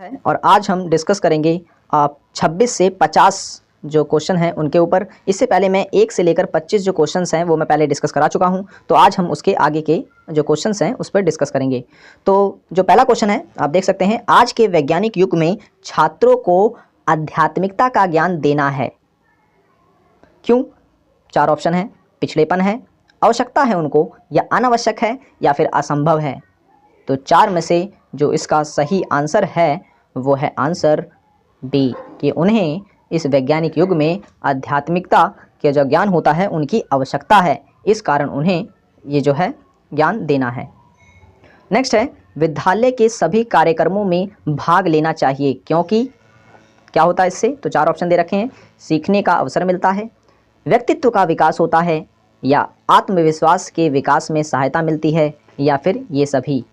है और आज हम डिस्कस करेंगे 26 से 50 जो क्वेश्चन हैं उनके ऊपर। इससे पहले मैं 1 से लेकर 25 जो क्वेश्चंस हैं वो मैं पहले डिस्कस करा चुका हूं, तो आज हम उसके आगे के जो क्वेश्चंस हैं उस पर डिस्कस करेंगे। तो जो पहला क्वेश्चन है आप देख सकते हैं, आज के वैज्ञानिक युग में छात्रों को आध्यात्मिकता का ज्ञान देना है, क्यों? 4 ऑप्शन है। पिछड़ेपन है, आवश्यकता है उनको, या अनावश्यक है, या फिर असंभव है। तो 4 में से जो इसका सही आंसर है वो है आंसर डी, कि उन्हें इस वैज्ञानिक युग में आध्यात्मिकता के जो ज्ञान होता है उनकी आवश्यकता है, इस कारण उन्हें ये जो है ज्ञान देना है। नेक्स्ट है, विद्यालय के सभी कार्यक्रमों में भाग लेना चाहिए, क्योंकि क्या होता है इससे? तो 4 ऑप्शन दे रखे हैं। सीखने का अवसर मिलता है, व्यक्तित्व का विकास होता है, या आत्मविश्वास के विकास में सहायता मिलती है, या फिर ये सभी।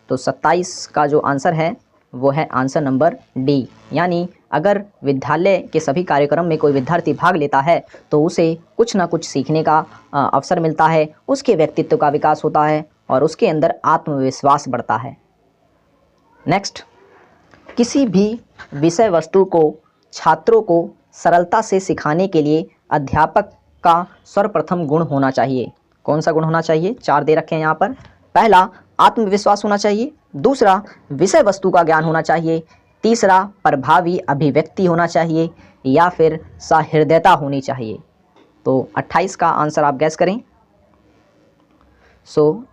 तो 27 का जो आंसर है वो है आंसर नंबर डी, यानी अगर विद्यालय के सभी कार्यक्रम में कोई विद्यार्थी भाग लेता है तो उसे कुछ ना कुछ सीखने का अवसर मिलता है, उसके व्यक्तित्व का विकास होता है और उसके अंदर आत्मविश्वास बढ़ता है। नेक्स्ट, किसी भी विषय वस्तु को छात्रों को सरलता से सिखाने के लिए अध्यापक का सर्वप्रथम गुण होना चाहिए। कौन सा गुण होना चाहिए? 4 दे रखे हैं यहाँ पर। पहला, आत्मविश्वास होना चाहिए। दूसरा, विषय वस्तु का ज्ञान होना चाहिए। तीसरा, प्रभावी अभिव्यक्ति होना चाहिए, या फिर सहृदयता होनी चाहिए। तो 28 का आंसर आप गैस करें।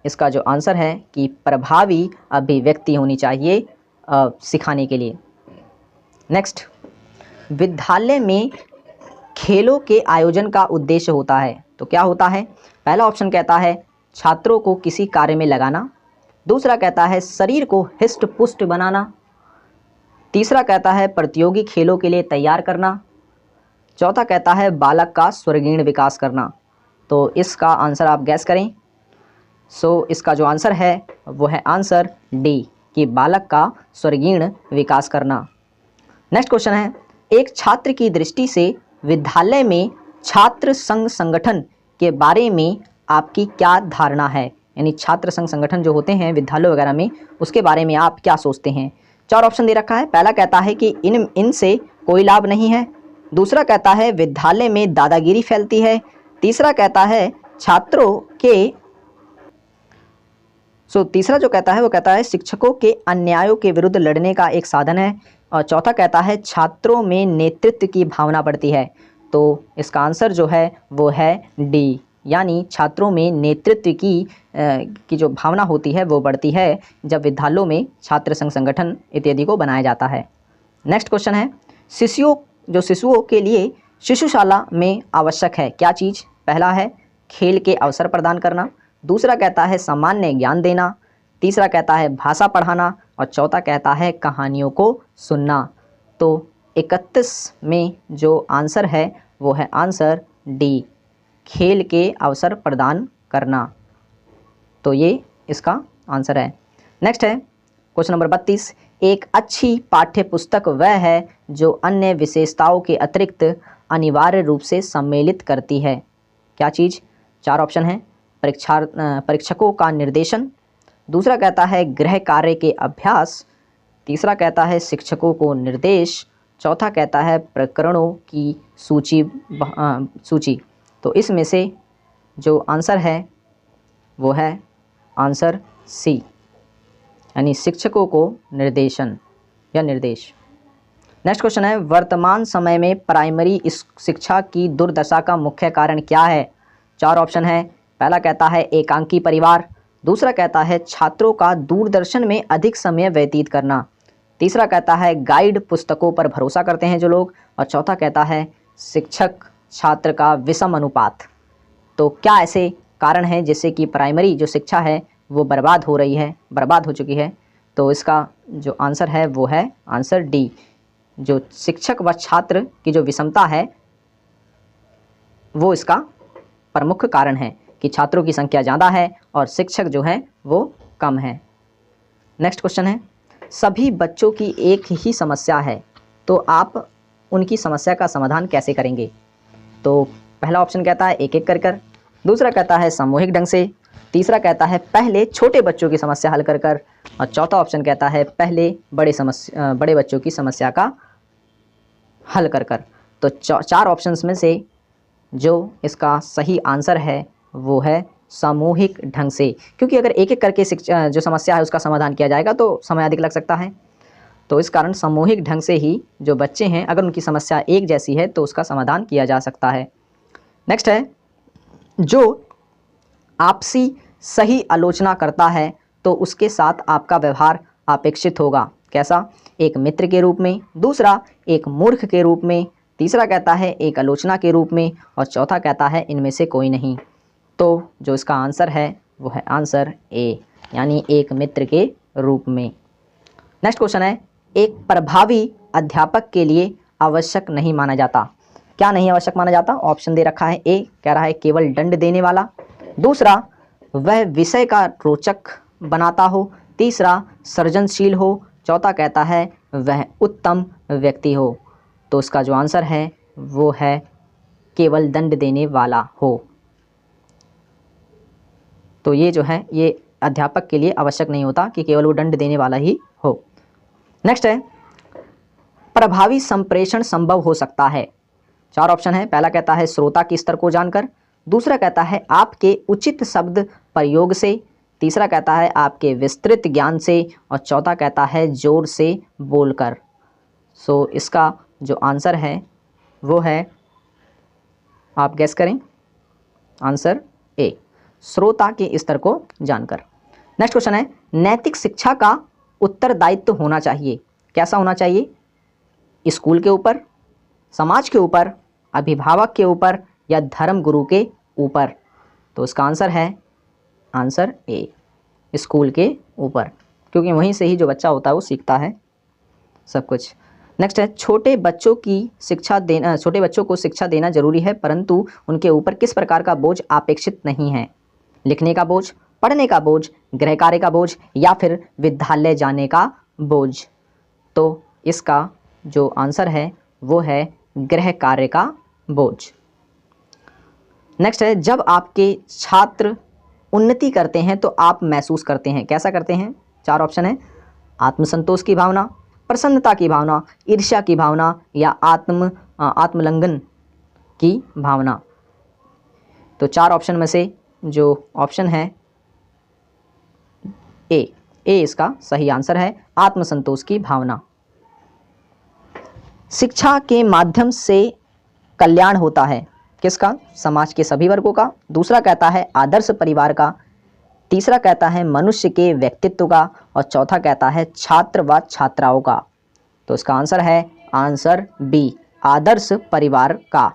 इसका जो आंसर है कि प्रभावी अभिव्यक्ति होनी चाहिए सिखाने के लिए। नेक्स्ट, विद्यालय में खेलों के आयोजन का उद्देश्य होता है, तो क्या होता है? पहला ऑप्शन कहता है छात्रों को किसी कार्य में लगाना। दूसरा कहता है शरीर को हिष्ट पुष्ट बनाना। तीसरा कहता है प्रतियोगी खेलों के लिए तैयार करना। चौथा कहता है बालक का सर्वांगीण विकास करना। तो इसका आंसर आप गैस करें। इसका जो आंसर है वो है आंसर डी, कि बालक का सर्वांगीण विकास करना। नेक्स्ट क्वेश्चन है, एक छात्र की दृष्टि से विद्यालय में छात्र संघ संगठन के बारे में आपकी क्या धारणा है? यानी छात्र संघ संगठन जो होते हैं विद्यालय वगैरह में, उसके बारे में आप क्या सोचते हैं? 4 ऑप्शन दे रखा है। पहला कहता है कि इनसे कोई लाभ नहीं है। दूसरा कहता है विद्यालय में दादागिरी फैलती है। तीसरा कहता है छात्रों के तीसरा जो कहता है वो कहता है शिक्षकों के अन्यायों के विरुद्ध लड़ने का एक साधन है। और चौथा कहता है छात्रों में नेतृत्व की भावना बढ़ती है। तो इसका आंसर जो है वो है डी, यानी छात्रों में नेतृत्व की जो भावना होती है वो बढ़ती है जब विद्यालयों में छात्र संघ संगठन इत्यादि को बनाया जाता है। नेक्स्ट क्वेश्चन है, शिशुओं के लिए शिशुशाला में आवश्यक है क्या चीज़? पहला है खेल के अवसर प्रदान करना। दूसरा कहता है सामान्य ज्ञान देना। तीसरा कहता है भाषा पढ़ाना। और चौथा कहता है कहानियों को सुनना। तो 31 में जो आंसर है वो है आंसर डी, खेल के अवसर प्रदान करना। तो ये इसका आंसर है। नेक्स्ट है क्वेश्चन नंबर 32, एक अच्छी पाठ्य पुस्तक वह है जो अन्य विशेषताओं के अतिरिक्त अनिवार्य रूप से सम्मिलित करती है। क्या चीज़? 4 ऑप्शन है। परीक्षकों का निर्देशन। दूसरा कहता है गृह कार्य के अभ्यास। तीसरा कहता है शिक्षकों को निर्देश। चौथा कहता है प्रकरणों की सूची। तो इसमें से जो आंसर है वो है आंसर सी, यानी शिक्षकों को निर्देशन या निर्देश। नेक्स्ट क्वेश्चन है, वर्तमान समय में प्राइमरी शिक्षा की दुर्दशा का मुख्य कारण क्या है? 4 ऑप्शन है। पहला कहता है एकांकी परिवार। दूसरा कहता है छात्रों का दूरदर्शन में अधिक समय व्यतीत करना। तीसरा कहता है गाइड पुस्तकों पर भरोसा करते हैं जो लोग। और चौथा कहता है शिक्षक छात्र का विषम अनुपात। तो क्या ऐसे कारण हैं जिससे कि प्राइमरी जो शिक्षा है वो बर्बाद हो चुकी है? तो इसका जो आंसर है वो है आंसर डी, जो शिक्षक व छात्र की जो विषमता है वो इसका प्रमुख कारण है, कि छात्रों की संख्या ज़्यादा है और शिक्षक जो हैं वो कम है। नेक्स्ट क्वेश्चन है, सभी बच्चों की एक ही समस्या है, तो आप उनकी समस्या का समाधान कैसे करेंगे? तो पहला ऑप्शन कहता है एक एक कर। दूसरा कहता है सामूहिक ढंग से। तीसरा कहता है पहले छोटे बच्चों की समस्या हल कर। और चौथा ऑप्शन कहता है पहले बड़े बच्चों की समस्या का हल कर कर। तो चार ऑप्शंस में से जो इसका सही आंसर है वो है सामूहिक ढंग से, क्योंकि अगर एक एक करके जो समस्या है उसका समाधान किया जाएगा तो समय अधिक लग सकता है। तो इस कारण सामूहिक ढंग से ही जो बच्चे हैं अगर उनकी समस्या एक जैसी है तो उसका समाधान किया जा सकता है। नेक्स्ट है, जो आपसी सही आलोचना करता है तो उसके साथ आपका व्यवहार अपेक्षित होगा। कैसा? एक मित्र के रूप में, दूसरा एक मूर्ख के रूप में, तीसरा कहता है एक आलोचना के रूप में, और चौथा कहता है इनमें से कोई नहीं। तो जो इसका आंसर है वो है आंसर ए, यानी एक मित्र के रूप में। नेक्स्ट क्वेश्चन है, एक प्रभावी अध्यापक के लिए आवश्यक नहीं माना जाता। क्या नहीं आवश्यक माना जाता? ऑप्शन दे रखा है। ए कह रहा है केवल दंड देने वाला, दूसरा वह विषय का रोचक बनाता हो, तीसरा सृजनशील हो, चौथा कहता है वह उत्तम व्यक्ति हो। तो इसका जो आंसर है वो है केवल दंड देने वाला हो। तो ये जो है ये अध्यापक के लिए आवश्यक नहीं होता कि केवल वो दंड देने वाला ही हो। नेक्स्ट है, प्रभावी संप्रेषण संभव हो सकता है। चार ऑप्शन है। पहला कहता है श्रोता के स्तर को जानकर, दूसरा कहता है आपके उचित शब्द प्रयोग से, तीसरा कहता है आपके विस्तृत ज्ञान से, और चौथा कहता है जोर से बोलकर। सो इसका जो आंसर है वो है, आप गेस करें, आंसर ए, श्रोता के स्तर को जानकर। नेक्स्ट क्वेश्चन है, नैतिक शिक्षा का उत्तरदायित्व होना चाहिए। कैसा होना चाहिए? स्कूल के ऊपर, समाज के ऊपर, अभिभावक के ऊपर, या धर्म गुरु के ऊपर। तो इसका आंसर है आंसर ए, स्कूल के ऊपर, क्योंकि वहीं से ही जो बच्चा होता है वो सीखता है सब कुछ। नेक्स्ट है, छोटे बच्चों को शिक्षा देना जरूरी है, परंतु उनके ऊपर किस प्रकार का बोझ अपेक्षित नहीं है? लिखने का बोझ, पढ़ने का बोझ, गृह कार्य का बोझ, या फिर विद्यालय जाने का बोझ। तो इसका जो आंसर है वो है गृह कार्य का बोझ। नेक्स्ट है, जब आपके छात्र उन्नति करते हैं तो आप महसूस करते हैं। कैसा करते हैं? चार ऑप्शन है। आत्मसंतोष की भावना, प्रसन्नता की भावना, ईर्ष्या की भावना, या आत्मलंघन की भावना। तो चार ऑप्शन में से जो ऑप्शन है ए इसका सही आंसर है, आत्मसंतोष की भावना। शिक्षा के माध्यम से कल्याण होता है। किसका? समाज के सभी वर्गों का। दूसरा कहता है आदर्श परिवार का, तीसरा कहता है मनुष्य के व्यक्तित्व का, और चौथा कहता है छात्र व छात्राओं का। तो इसका आंसर है आंसर बी, आदर्श परिवार का।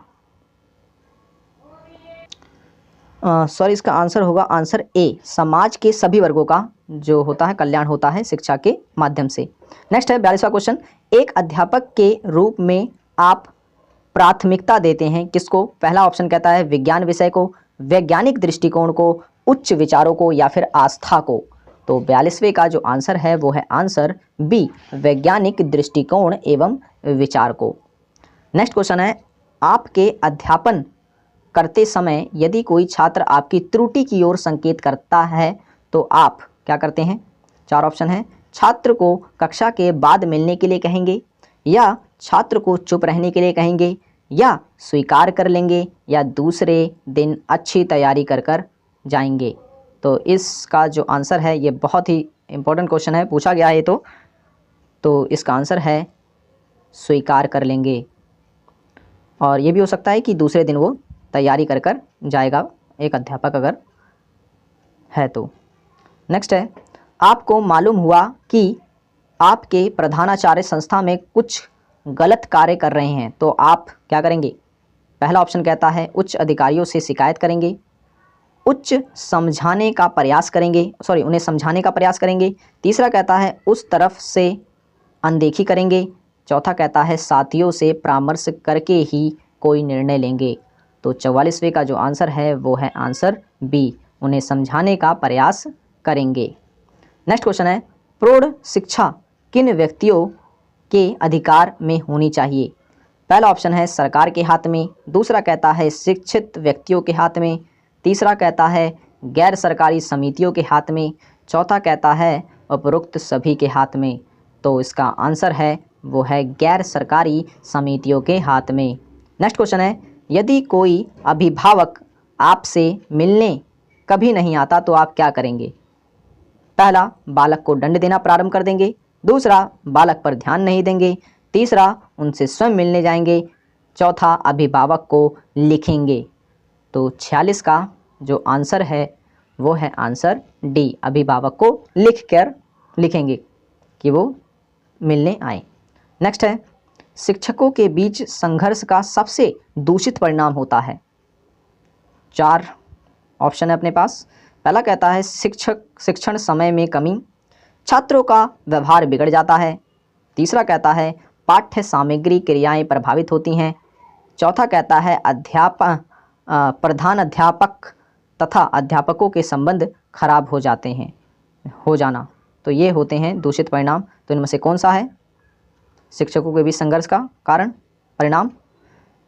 इसका आंसर होगा आंसर ए, समाज के सभी वर्गों का जो होता है कल्याण होता है शिक्षा के माध्यम से। नेक्स्ट है 42वां क्वेश्चन, एक अध्यापक के रूप में आप प्राथमिकता देते हैं किसको? पहला ऑप्शन कहता है विज्ञान विषय को, वैज्ञानिक दृष्टिकोण को, उच्च विचारों को, या फिर आस्था को। तो 42वें का जो आंसर है वो है आंसर बी, वैज्ञानिक दृष्टिकोण एवं विचार को। नेक्स्ट क्वेश्चन है, आपके अध्यापन करते समय यदि कोई छात्र आपकी त्रुटि की ओर संकेत करता है तो आप क्या करते हैं? चार ऑप्शन है। छात्र को कक्षा के बाद मिलने के लिए कहेंगे, या छात्र को चुप रहने के लिए कहेंगे, या स्वीकार कर लेंगे, या दूसरे दिन अच्छी तैयारी कर कर जाएंगे। तो इसका जो आंसर है ये बहुत ही इम्पोर्टेंट क्वेश्चन है, पूछा गया है तो इसका आंसर है स्वीकार कर लेंगे। और ये भी हो सकता है कि दूसरे दिन वो तैयारी कर कर जाएगा, एक अध्यापक अगर है तो। नेक्स्ट है, आपको मालूम हुआ कि आपके प्रधानाचार्य संस्था में कुछ गलत कार्य कर रहे हैं तो आप क्या करेंगे? पहला ऑप्शन कहता है उच्च अधिकारियों से शिकायत करेंगे, उन्हें समझाने का प्रयास करेंगे, तीसरा कहता है उस तरफ से अनदेखी करेंगे, चौथा कहता है साथियों से परामर्श करके ही कोई निर्णय लेंगे। तो 44वें का जो आंसर है वो है आंसर बी, उन्हें समझाने का प्रयास करेंगे। नेक्स्ट क्वेश्चन है, प्रौढ़ शिक्षा किन व्यक्तियों के अधिकार में होनी चाहिए? पहला ऑप्शन है सरकार के हाथ में, दूसरा कहता है शिक्षित व्यक्तियों के हाथ में, तीसरा कहता है गैर सरकारी समितियों के हाथ में, चौथा कहता है उपरोक्त सभी के हाथ में। तो इसका आंसर है वो है गैर सरकारी समितियों के हाथ में। नेक्स्ट क्वेश्चन है, यदि कोई अभिभावक आपसे मिलने कभी नहीं आता तो आप क्या करेंगे? पहला, बालक को दंड देना प्रारंभ कर देंगे। दूसरा, बालक पर ध्यान नहीं देंगे। तीसरा, उनसे स्वयं मिलने जाएंगे। चौथा, अभिभावक को लिखेंगे। तो 46 का जो आंसर है वो है आंसर डी, अभिभावक को लिखेंगे कि वो मिलने आए। नेक्स्ट है, शिक्षकों के बीच संघर्ष का सबसे दूषित परिणाम होता है। 4 ऑप्शन है अपने पास। पहला कहता है शिक्षण समय में कमी, छात्रों का व्यवहार बिगड़ जाता है। तीसरा कहता है पाठ्य सामग्री क्रियाएं प्रभावित होती हैं। चौथा कहता है प्रधान अध्यापक तथा अध्यापकों के संबंध खराब हो जाना। तो ये होते हैं दूषित परिणाम। तो इनमें से कौन सा है शिक्षकों के बीच संघर्ष का परिणाम?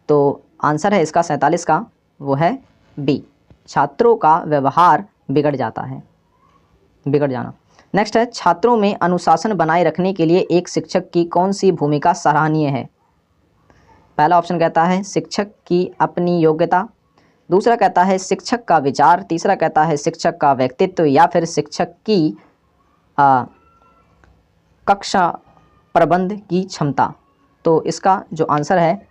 तो आंसर है इसका 47 का वो है बी, छात्रों का व्यवहार बिगड़ जाना। नेक्स्ट है, छात्रों में अनुशासन बनाए रखने के लिए एक शिक्षक की कौन सी भूमिका सराहनीय है? पहला ऑप्शन कहता है शिक्षक की अपनी योग्यता। दूसरा कहता है शिक्षक का विचार। तीसरा कहता है शिक्षक का व्यक्तित्व, या फिर शिक्षक की कक्षा प्रबंध की क्षमता। तो इसका जो आंसर है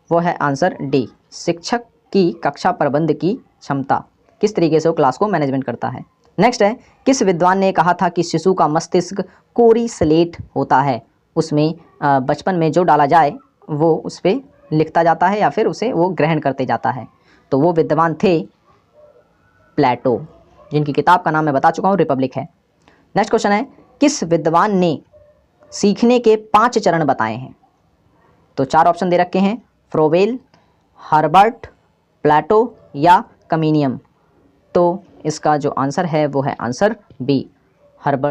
वो है आंसर डी, शिक्षक की कक्षा प्रबंध की क्षमता, किस तरीके से वो क्लास को मैनेजमेंट करता है। नेक्स्ट है, किस विद्वान ने कहा था कि शिशु का मस्तिष्क कोरी स्लेट होता है, उसमें बचपन में जो डाला जाए वो उस पर लिखता जाता है या फिर उसे वो ग्रहण करते जाता है? तो वो विद्वान थे प्लेटो, जिनकी किताब का नाम मैं बता चुका हूँ, रिपब्लिक है। नेक्स्ट क्वेश्चन है, किस विद्वान ने सीखने के 5 चरण बताए हैं? तो 4 ऑप्शन दे रखे हैं, फ्रोबेल, हर्बर्ट, प्लेटो या कमीनियम। तो इसका जो आंसर है वो है आंसर बी, हर्बर्ट।